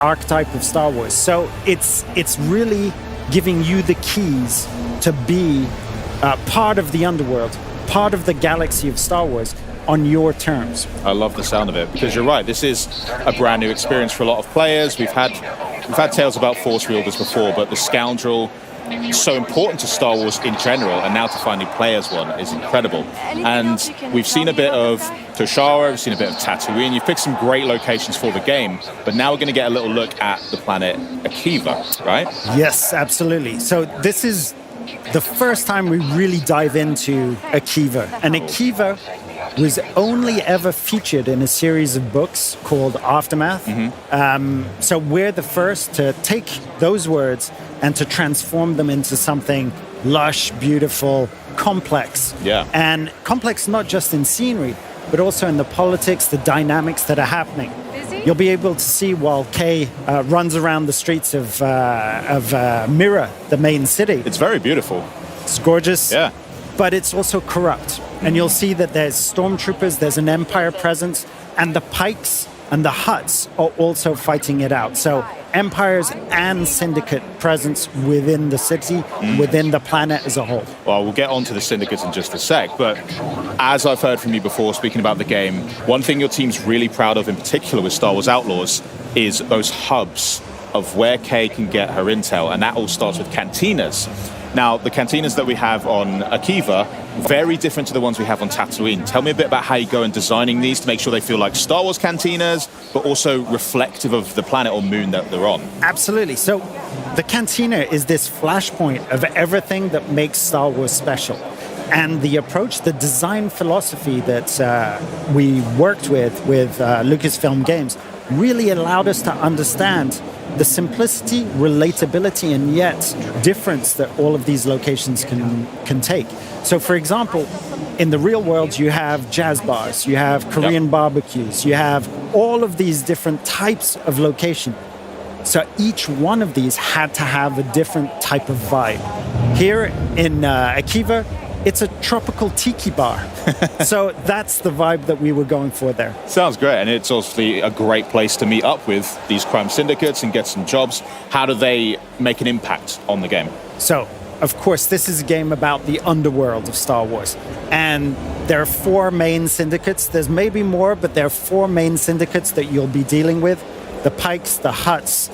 archetype of Star Wars. So it's really giving you the keys to be part of the underworld, part of the galaxy of Star Wars on your terms. I love the sound of it, because you're right, this is a brand new experience for a lot of players. We've had tales about Force Wielders before, but the Scoundrel, so important to Star Wars in general, and now to finally play as one is incredible. And we've seen a bit of Toshara, we've seen a bit of Tatooine. You've picked some great locations for the game, but now we're going to get a little look at the planet Akiva, right? Yes, absolutely. So this is the first time we really dive into Akiva. And Akiva was only ever featured in a series of books called Aftermath. So we're the first to take those words and to transform them into something lush, beautiful, complex. Yeah. And complex not just in scenery, but also in the politics, the dynamics that are happening. You'll be able to see while Kay runs around the streets of Mira, the main city. It's very beautiful. It's gorgeous. Yeah. But it's also corrupt. And you'll see that there's stormtroopers, there's an Empire presence, and the Pikes and the Hutts are also fighting it out. So Empires and Syndicate presence within the city, within the planet as a whole. Well, we'll get onto the Syndicate in just a sec, but as I've heard from you before, speaking about the game, one thing your team's really proud of in particular with Star Wars Outlaws is those hubs of where Kay can get her intel, and that all starts with cantinas. Now, the cantinas that we have on Akiva, very different to the ones we have on Tatooine. Tell me a bit about how you go in designing these to make sure they feel like Star Wars cantinas, but also reflective of the planet or moon that they're on. Absolutely. So the cantina is this flashpoint of everything that makes Star Wars special. And the approach, the design philosophy that we worked with Lucasfilm Games really allowed us to understand the simplicity, relatability, and yet difference that all of these locations can take. So, for example, in the real world, you have jazz bars, you have Korean barbecues, you have all of these different types of location. So each one of these had to have a different type of vibe. Here in Akiva, it's a tropical tiki bar. So that's the vibe that we were going for there. Sounds great, and it's obviously a great place to meet up with these crime syndicates and get some jobs. How do they make an impact on the game? So, of course, this is a game about the underworld of Star Wars. And there are 4 main syndicates. There's maybe more, but there are 4 main syndicates that you'll be dealing with. The Pikes, the Hutts,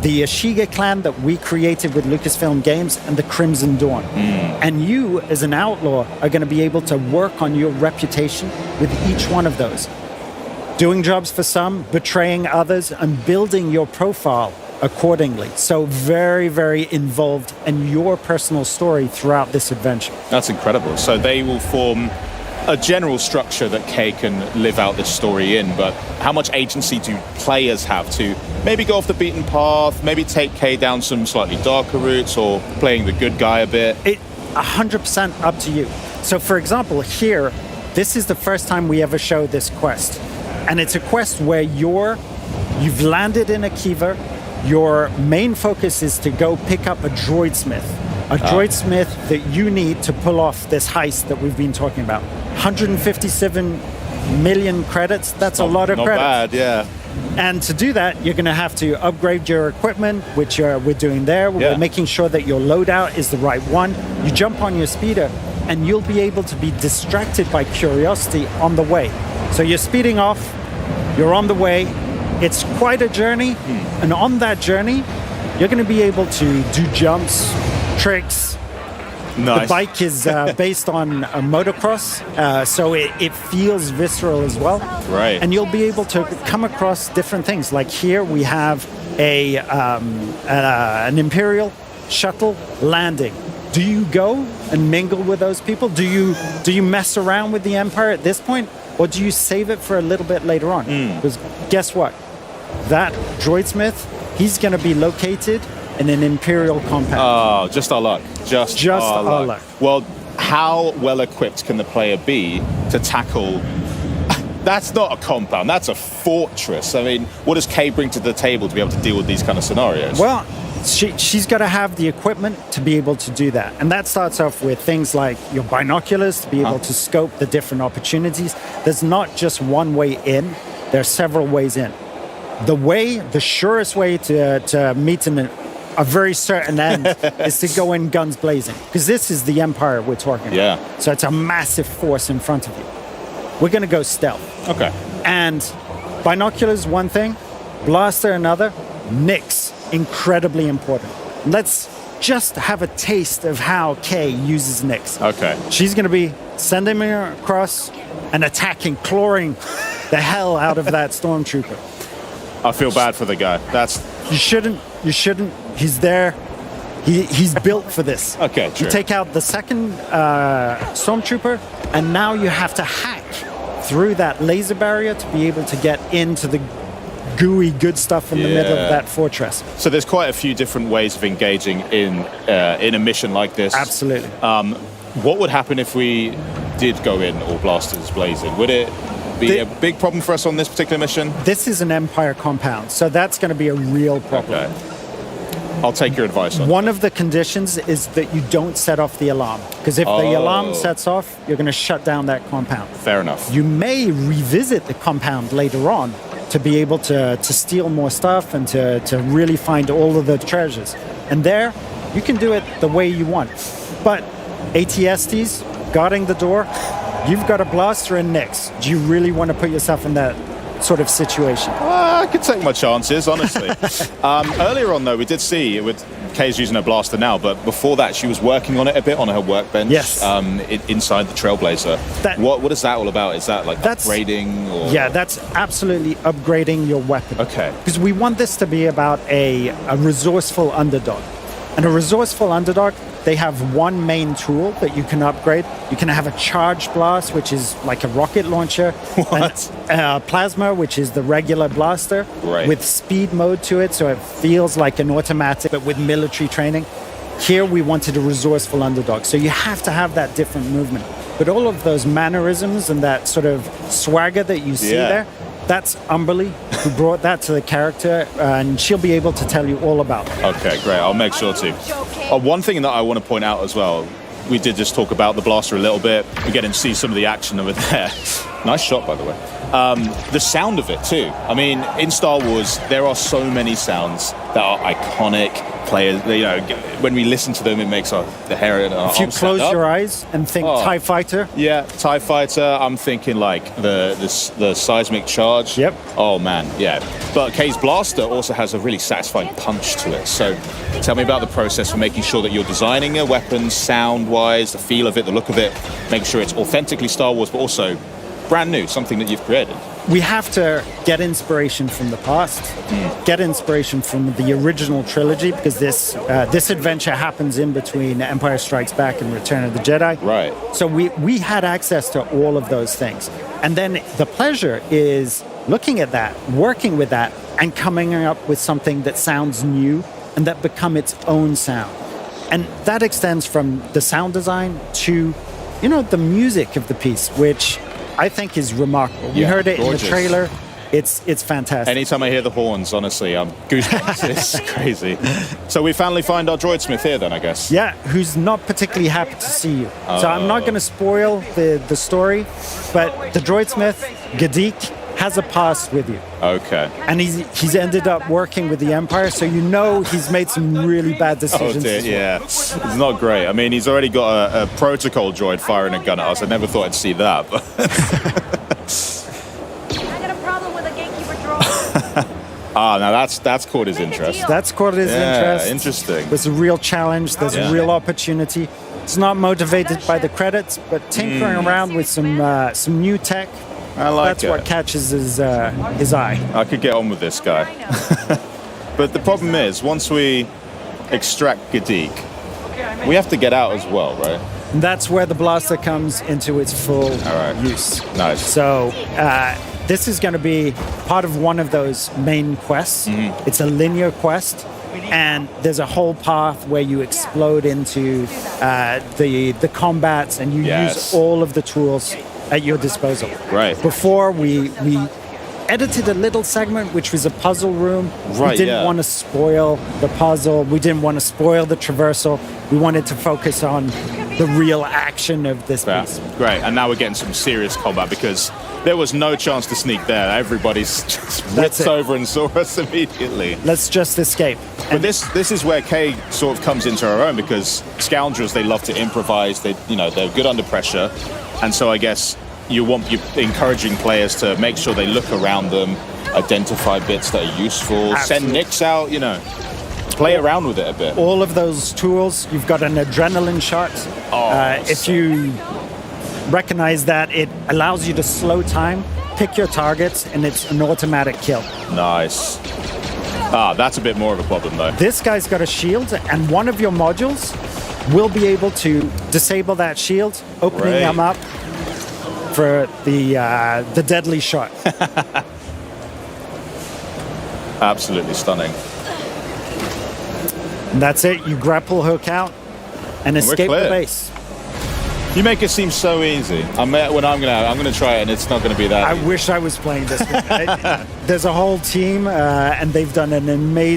the Ashiga clan that we created with Lucasfilm Games, and the Crimson Dawn. And you, as an outlaw, are going to be able to work on your reputation with each one of those. Doing jobs for some, betraying others, and building your profile accordingly. So very, very involved in your personal story throughout this adventure. That's incredible. So they will form a general structure that Kay can live out this story in, but how much agency do players have to maybe go off the beaten path, maybe take Kay down some slightly darker routes, or playing the good guy a bit? 100% up to you. So for example, here, this is the first time we ever show this quest. And it's a quest where you've landed in Akiva, your main focus is to go pick up a droid smith. A droid smith that you need to pull off this heist that we've been talking about. 157 million credits, that's a lot of credits. Not bad, yeah. And to do that, you're going to have to upgrade your equipment, which we're doing there. We're making sure that your loadout is the right one. You jump on your speeder, and you'll be able to be distracted by curiosity on the way. So you're speeding off, you're on the way. It's quite a journey, and on that journey, you're going to be able to do jumps, tricks. Nice. The bike is based on a motocross, so it feels visceral as well. Right. And you'll be able to come across different things. Like here we have an Imperial shuttle landing. Do you go and mingle with those people? Do you mess around with the Empire at this point? Or do you save it for a little bit later on? Because guess what? That droidsmith, he's going to be located in an Imperial compound. Oh, just our luck. Just our luck. Well, how well equipped can the player be to tackle... That's not a compound, that's a fortress. I mean, what does Kay bring to the table to be able to deal with these kind of scenarios? Well, she's got to have the equipment to be able to do that. And that starts off with things like your binoculars to be able to scope the different opportunities. There's not just one way in, there are several ways in. the surest way to meet a very certain end is to go in guns blazing, because this is the Empire we're talking about. Yeah. So it's a massive force in front of you. We're going to go stealth. Okay. And binoculars, one thing, blaster, another, Nyx, incredibly important. Let's just have a taste of how Kay uses Nyx. Okay. She's going to be sending me across and attacking, clawing the hell out of that stormtrooper. I feel bad for the guy. You shouldn't. He's there. He's built for this. Okay, true. You take out the second stormtrooper, and now you have to hack through that laser barrier to be able to get into the gooey good stuff in the middle of that fortress. So there's quite a few different ways of engaging in a mission like this. Absolutely. What would happen if we did go in all blasters blazing? Would it be a big problem for us on this particular mission? This is an Empire compound, so that's going to be a real problem. Okay. I'll take your advice on One of the conditions is that you don't set off the alarm, because if the alarm sets off, you're going to shut down that compound. Fair enough. You may revisit the compound later on to be able to steal more stuff and to really find all of the treasures. And there, you can do it the way you want. But ATSTs guarding the door, you've got a blaster and Nyx. Do you really want to put yourself in that sort of situation? I could take my chances, honestly. Earlier on, though, we did see Kay's using her blaster now, but before that, she was working on it a bit on her workbench. Yes. Inside the Trailblazer. What is that all about? Is that like upgrading? Or? Yeah, that's absolutely upgrading your weapon. Okay. Because we want this to be about a resourceful underdog. And a resourceful underdog, they have one main tool that you can upgrade. You can have a charge blast, which is like a rocket launcher. What? And plasma, which is the regular blaster, right, with speed mode to it, so it feels like an automatic, but with military training. Here we wanted a resourceful underdog, so you have to have that different movement. But all of those mannerisms and that sort of swagger that you see there, that's Umberly, who brought that to the character, and she'll be able to tell you all about it. Okay, great. I'll make sure to. One thing that I want to point out as well, we did just talk about the blaster a little bit. We're getting to see some of the action over there. Nice shot, by the way. The sound of it, too. I mean, in Star Wars, there are so many sounds that are iconic. Players, when we listen to them, it makes the hair on our arms stand up. If you close your eyes and think TIE Fighter. Yeah, TIE Fighter. I'm thinking like the seismic charge. Yep. Oh, man, yeah. But Kay's blaster also has a really satisfying punch to it. So tell me about the process for making sure that you're designing a weapon sound-wise, the feel of it, the look of it, make sure it's authentically Star Wars, but also brand new, something that you've created. We have to get inspiration from the past, get inspiration from the original trilogy, because this adventure happens in between Empire Strikes Back and Return of the Jedi. Right. So we had access to all of those things. And then the pleasure is looking at that, working with that, and coming up with something that sounds new and that become its own sound. And that extends from the sound design to, the music of the piece, which I think is remarkable. We heard it gorgeous in the trailer. It's fantastic. Anytime I hear the horns, honestly, I'm goosebumps. It's crazy. So we finally find our droid smith here then, I guess. Yeah, who's not particularly happy to see you. So I'm not going to spoil the story, but the droid smith, Gadik, has a past with you. Okay. And he's ended up working with the Empire, so he's made some really bad decisions. Oh dear, yeah. It's not great. I mean, he's already got a protocol droid firing a gun at us. I never thought I'd see that. But I got a problem with a gatekeeper droid. Now that's caught his interest. That's caught his interest. Interesting. There's a real challenge. There's a real opportunity. It's not motivated by the credits, but tinkering around with some new tech. I like That's what catches his eye. I could get on with this guy. But the problem is, once we extract Gadik, we have to get out as well, right? And that's where the blaster comes into its full use. Nice. So this is going to be part of one of those main quests. Mm-hmm. It's a linear quest. And there's a whole path where you explode into the combats, and you use all of the tools at your disposal. Right. Before we edited a little segment, which was a puzzle room. Right, we didn't want to spoil the puzzle. We didn't want to spoil the traversal. We wanted to focus on the real action of this Yeah, piece. great. And now we're getting some serious combat because there was no chance to sneak there. Everybody's just That's ripped it. over and saw us immediately. Let's just escape. But this is where Kay sort of comes into her own because scoundrels, they love to improvise. They're good under pressure, and so I guess you're encouraging players to make sure they look around them, identify bits that are useful, Absolutely. send nicks out. Play around with it a bit. All of those tools, you've got an adrenaline shot. If you recognize that, it allows you to slow time, pick your targets, and it's an automatic kill. Nice. That's a bit more of a problem though. This guy's got a shield, and one of your modules will be able to disable that shield, opening Great. them up for the deadly shot. Absolutely stunning. And that's it. You grapple hook out and escape the clear. base. You make it seem so easy. I'm gonna try it, and it's not gonna be that. I wish I was playing this one. There's a whole team, and they've done an amazing